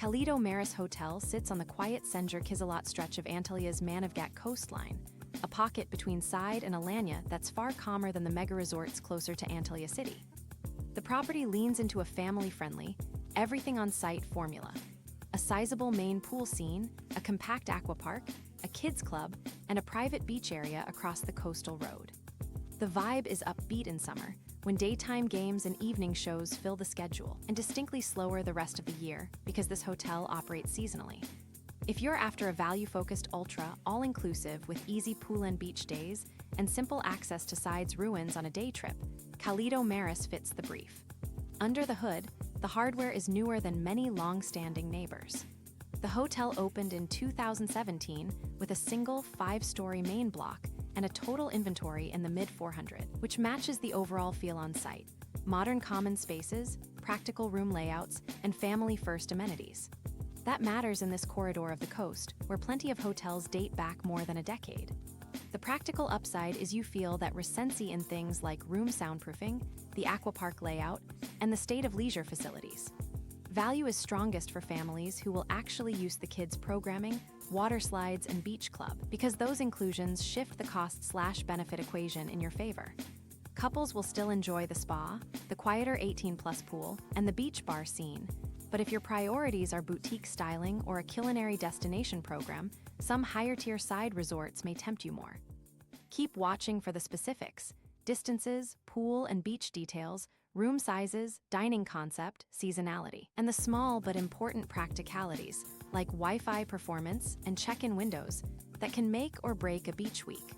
Calido Maris Hotel sits on the quiet Senjar-Kizilot stretch of Antalya's Manavgat coastline, a pocket between Side and Alanya that's far calmer than the mega-resorts closer to Antalya city. The property leans into a family-friendly, everything-on-site formula. A sizable main pool scene, a compact aquapark, a kids club, and a private beach area across the coastal road. The vibe is upbeat in summer, when daytime games and evening shows fill the schedule, and distinctly slower the rest of the year because this hotel operates seasonally. If you're after a value-focused ultra, all-inclusive with easy pool and beach days and simple access to Side's ruins on a day trip, Calido Maris fits the brief. Under the hood, the hardware is newer than many long-standing neighbors. The hotel opened in 2017 with a single 5-story main block and a total inventory in the mid-400, which matches the overall feel on site. Modern common spaces, practical room layouts, and family-first amenities. That matters in this corridor of the coast, where plenty of hotels date back more than a decade. The practical upside is you feel that recency in things like room soundproofing, the aquapark layout, and the state of leisure facilities. Value is strongest for families who will actually use the kids' programming, water slides, and beach club, because those inclusions shift the cost/benefit equation in your favor. Couples will still enjoy the spa, the quieter 18-plus pool, and the beach bar scene, but if your priorities are boutique styling or a culinary destination program, some higher-tier side resorts may tempt you more. Keep watching for the specifics: distances, pool and beach details, room sizes, dining concept, seasonality, and the small but important practicalities like Wi-Fi performance and check-in windows that can make or break a beach week.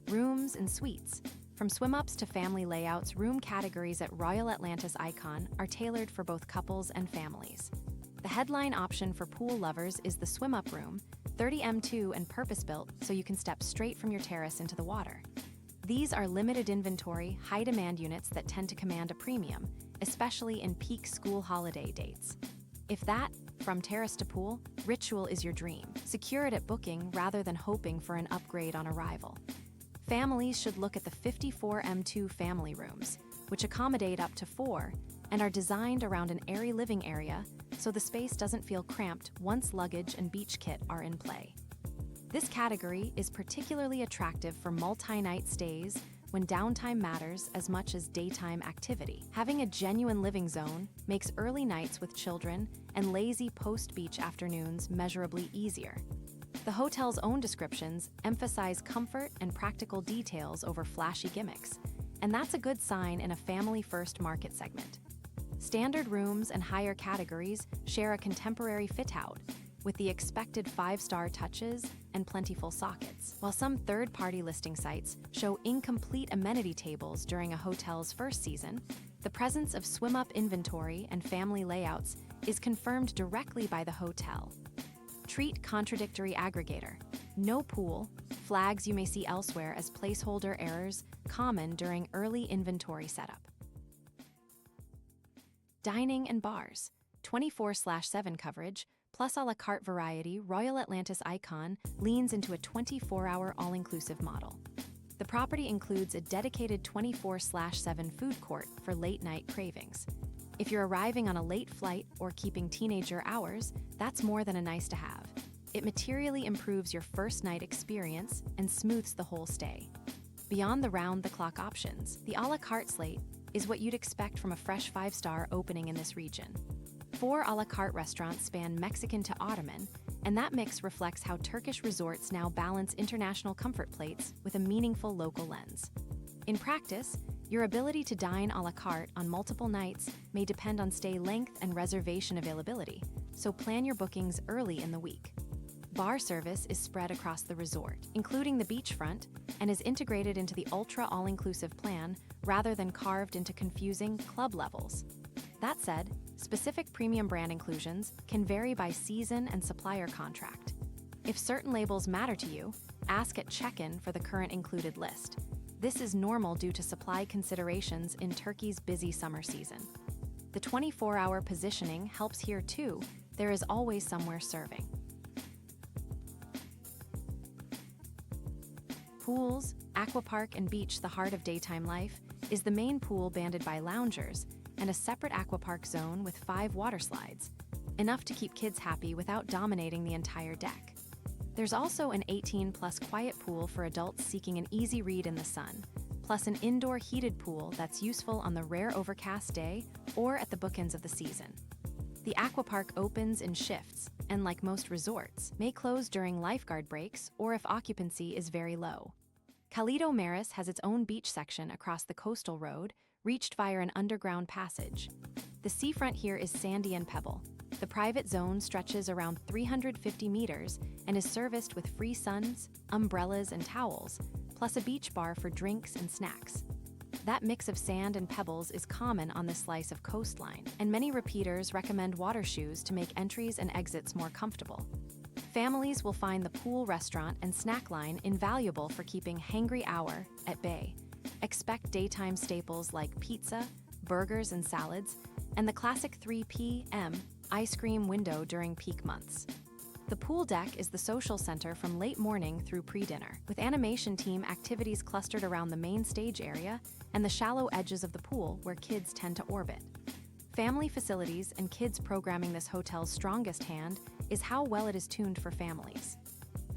Rooms and suites. From swim-ups to family layouts, room categories at Royal Atlantis Icon are tailored for both couples and families. The headline option for pool lovers is the swim-up room, 30m2 and purpose-built so you can step straight from your terrace into the water. These are limited inventory, high-demand units that tend to command a premium, especially in peak school holiday dates. If that, from terrace to pool, ritual is your dream, secure it at booking rather than hoping for an upgrade on arrival. Families should look at the 54m2 family rooms, which accommodate up to 4 and are designed around an airy living area so the space doesn't feel cramped once luggage and beach kit are in play. This category is particularly attractive for multi-night stays when downtime matters as much as daytime activity. Having a genuine living zone makes early nights with children and lazy post-beach afternoons measurably easier. The hotel's own descriptions emphasize comfort and practical details over flashy gimmicks, and that's a good sign in a family-first market segment. Standard rooms and higher categories share a contemporary fit-out, with the expected 5-star touches and plentiful sockets, while some third-party listing sites show incomplete amenity tables during a hotel's first season. The presence of swim-up inventory and family layouts is confirmed directly by the hotel. Treat contradictory aggregator. No pool, flags you may see elsewhere as placeholder errors common during early inventory setup. Dining and bars. 24/7 coverage, plus a la carte variety. Royal Atlantis Icon leans into a 24-hour all-inclusive model. The property includes a dedicated 24/7 food court for late-night cravings. If you're arriving on a late flight or keeping teenager hours, that's more than a nice-to-have. It materially improves your first-night experience and smooths the whole stay. Beyond the round-the-clock options, the a la carte slate is what you'd expect from a fresh 5-star opening in this region. 4 a la carte restaurants span Mexican to Ottoman, and that mix reflects how Turkish resorts now balance international comfort plates with a meaningful local lens. In practice, your ability to dine a la carte on multiple nights may depend on stay length and reservation availability, so plan your bookings early in the week. Bar service is spread across the resort, including the beachfront, and is integrated into the ultra all-inclusive plan rather than carved into confusing club levels. That said, specific premium brand inclusions can vary by season and supplier contract. If certain labels matter to you, ask at check-in for the current included list. This is normal due to supply considerations in Turkey's busy summer season. The 24-hour positioning helps here too. There is always somewhere serving. Pools, aquapark, and beach. The heart of daytime life is the main pool banded by loungers and a separate aquapark zone with 5 water slides, enough to keep kids happy without dominating the entire deck. There's also an 18-plus quiet pool for adults seeking an easy read in the sun, plus an indoor heated pool that's useful on the rare overcast day or at the bookends of the season. The aquapark opens in shifts, and like most resorts, may close during lifeguard breaks or if occupancy is very low. Calido Maris has its own beach section across the coastal road, reached via an underground passage. The seafront here is sandy and pebble. The private zone stretches around 350 meters and is serviced with free suns, umbrellas, and towels, plus a beach bar for drinks and snacks. That mix of sand and pebbles is common on this slice of coastline, and many repeaters recommend water shoes to make entries and exits more comfortable. Families will find the pool restaurant and snack line invaluable for keeping hangry hour at bay. Expect daytime staples like pizza, burgers, and salads, and the classic 3 p.m. ice cream window during peak months. The pool deck is the social center from late morning through pre-dinner, with animation team activities clustered around the main stage area and the shallow edges of the pool where kids tend to orbit. Family facilities and kids programming. This hotel's strongest hand is how well it is tuned for families.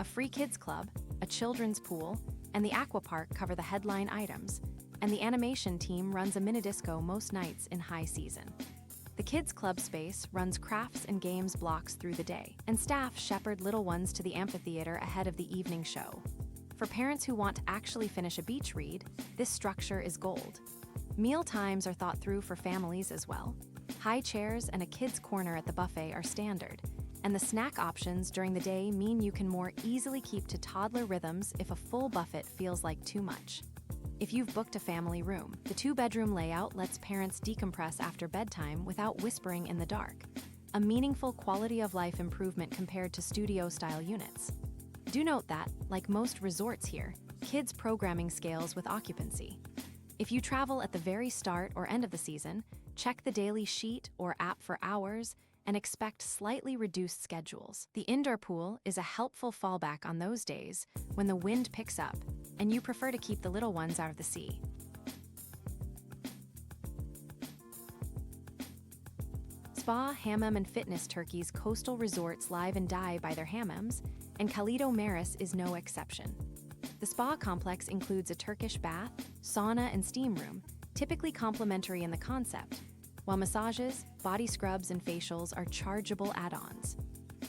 A free kids club, a children's pool, and the aquapark cover the headline items, and the animation team runs a mini-disco most nights in high season. The Kids Club space runs crafts and games blocks through the day, and staff shepherd little ones to the amphitheater ahead of the evening show. For parents who want to actually finish a beach read, this structure is gold. Meal times are thought through for families as well. High chairs and a kids' corner at the buffet are standard, and the snack options during the day mean you can more easily keep to toddler rhythms if a full buffet feels like too much. If you've booked a family room, the 2-bedroom layout lets parents decompress after bedtime without whispering in the dark, a meaningful quality of life improvement compared to studio-style units. Do note that, like most resorts here, kids' programming scales with occupancy. If you travel at the very start or end of the season, check the daily sheet or app for hours and expect slightly reduced schedules. The indoor pool is a helpful fallback on those days when the wind picks up and you prefer to keep the little ones out of the sea. Spa, hammam, and fitness. Turkey's coastal resorts live and die by their hammams, and Calido Maris is no exception. The spa complex includes a Turkish bath, sauna, and steam room, typically complimentary in the concept, while massages, body scrubs, and facials are chargeable add-ons.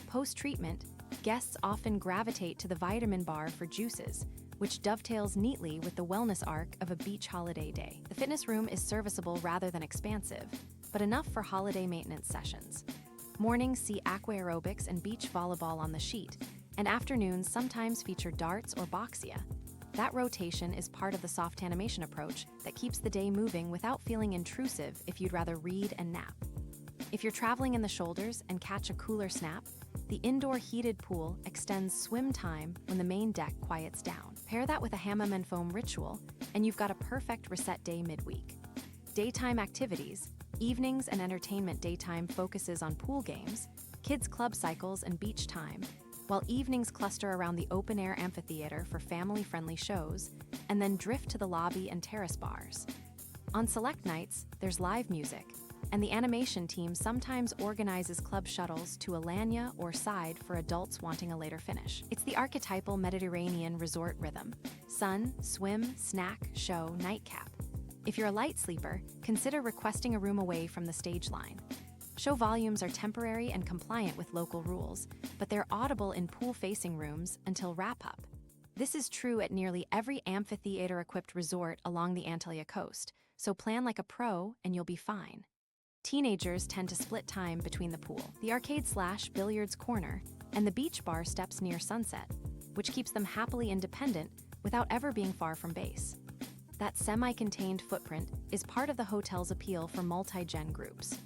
Post-treatment, guests often gravitate to the vitamin bar for juices, which dovetails neatly with the wellness arc of a beach holiday day. The fitness room is serviceable rather than expansive, but enough for holiday maintenance sessions. Mornings see aqua aerobics and beach volleyball on the sheet, and afternoons sometimes feature darts or boxia. That rotation is part of the soft animation approach that keeps the day moving without feeling intrusive if you'd rather read and nap. If you're traveling in the shoulders and catch a cooler snap, the indoor heated pool extends swim time when the main deck quiets down. Pair that with a hammam and foam ritual, and you've got a perfect reset day midweek. Daytime activities, evenings and entertainment. Daytime focuses on pool games, kids' club cycles, and beach time, while evenings cluster around the open-air amphitheater for family-friendly shows, and then drift to the lobby and terrace bars. On select nights, there's live music, and the animation team sometimes organizes club shuttles to Alanya or Side for adults wanting a later finish. It's the archetypal Mediterranean resort rhythm: sun, swim, snack, show, nightcap. If you're a light sleeper, consider requesting a room away from the stage line. Show volumes are temporary and compliant with local rules, but they're audible in pool-facing rooms until wrap-up. This is true at nearly every amphitheater-equipped resort along the Antalya coast, so plan like a pro and you'll be fine. Teenagers tend to split time between the pool, the arcade/billiards corner, and the beach bar steps near sunset, which keeps them happily independent without ever being far from base. That semi-contained footprint is part of the hotel's appeal for multi-gen groups.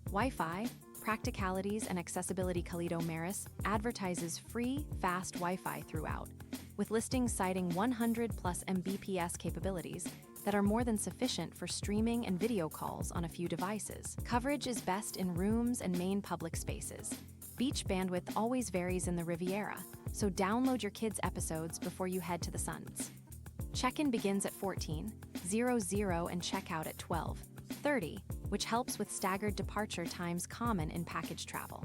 Wi-Fi, Practicalities, and Accessibility. Calido Maris advertises free, fast Wi-Fi throughout, with listings citing 100+ Mbps capabilities that are more than sufficient for streaming and video calls on a few devices. Coverage is best in rooms and main public spaces. Beach bandwidth always varies in the Riviera, so download your kids' episodes before you head to the suns. Check-in begins at 14:00 and check-out at 12:30, which helps with staggered departure times common in package travel.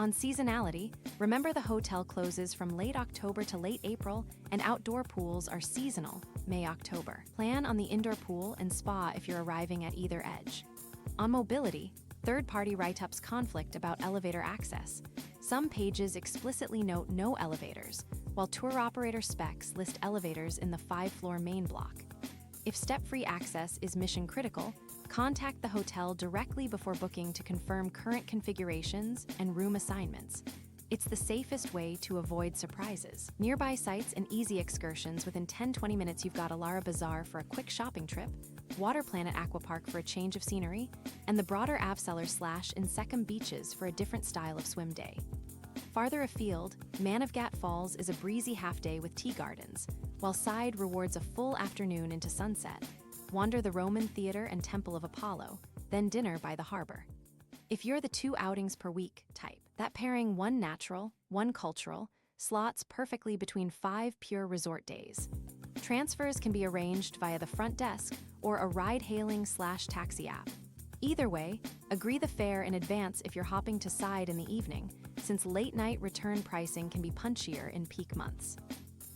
On seasonality, remember the hotel closes from late October to late April, and outdoor pools are seasonal, May-October. Plan on the indoor pool and spa if you're arriving at either edge. On mobility, third-party write-ups conflict about elevator access. Some pages explicitly note no elevators, while tour operator specs list elevators in the 5-floor main block. If step-free access is mission-critical, contact the hotel directly before booking to confirm current configurations and room assignments. It's the safest way to avoid surprises. Nearby sites and easy excursions. Within 10-20 minutes you've got Alara Bazaar for a quick shopping trip, Water Planet Aquapark for a change of scenery, and the broader Avseller/Insekam beaches for a different style of swim day. Farther afield, Manavgat Falls is a breezy half-day with tea gardens, while Side rewards a full afternoon into sunset. Wander the Roman Theatre and Temple of Apollo, then dinner by the harbor. If you're the 2 outings per week type, that pairing 1 natural, 1 cultural, slots perfectly between 5 pure resort days. Transfers can be arranged via the front desk or a ride-hailing/taxi app. Either way, agree the fare in advance if you're hopping to Side in the evening, since late-night return pricing can be punchier in peak months.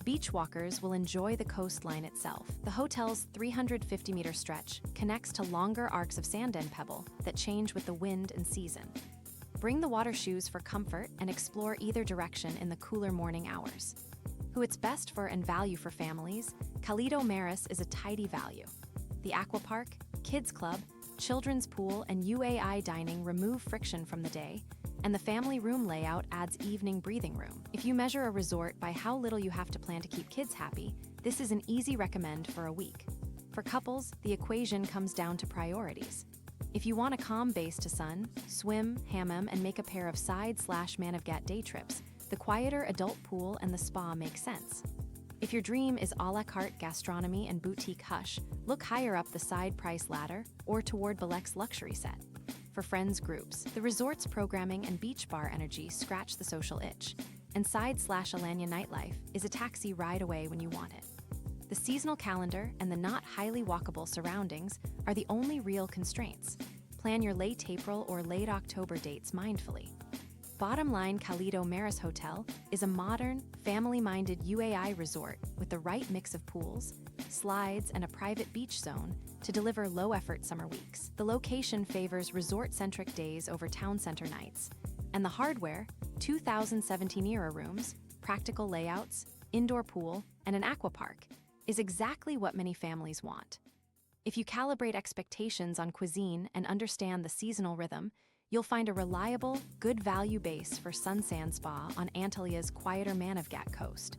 Beach walkers will enjoy the coastline itself. The hotel's 350-meter stretch connects to longer arcs of sand and pebble that change with the wind and season. Bring the water shoes for comfort and explore either direction in the cooler morning hours. Who it's best for and value for families, Calido Maris is a tidy value. The aquapark, kids club, children's pool, and UAI dining remove friction from the day, and the family room layout adds evening breathing room. If you measure a resort by how little you have to plan to keep kids happy, this is an easy recommend for a week. For couples, the equation comes down to priorities. If you want a calm base to sun, swim, hammam, and make a pair of Side/Manavgat day trips, the quieter adult pool and the spa make sense. If your dream is a la carte gastronomy and boutique hush, look higher up the Side price ladder or toward Balek's luxury set. For friends groups, the resort's programming and beach bar energy scratch the social itch, and Side/Alanya nightlife is a taxi ride away when you want it. The seasonal calendar and the not highly walkable surroundings are the only real constraints. Plan your late April or late October dates mindfully. Bottom line, Calido Maris Hotel is a modern, family-minded UAI resort with the right mix of pools, slides, and a private beach zone to deliver low-effort summer weeks. The location favors resort-centric days over town center nights, and the hardware, 2017-era rooms, practical layouts, indoor pool, and an aquapark, is exactly what many families want. If you calibrate expectations on cuisine and understand the seasonal rhythm, you'll find a reliable, good value base for Sun Sand Spa on Antalya's quieter Manavgat coast.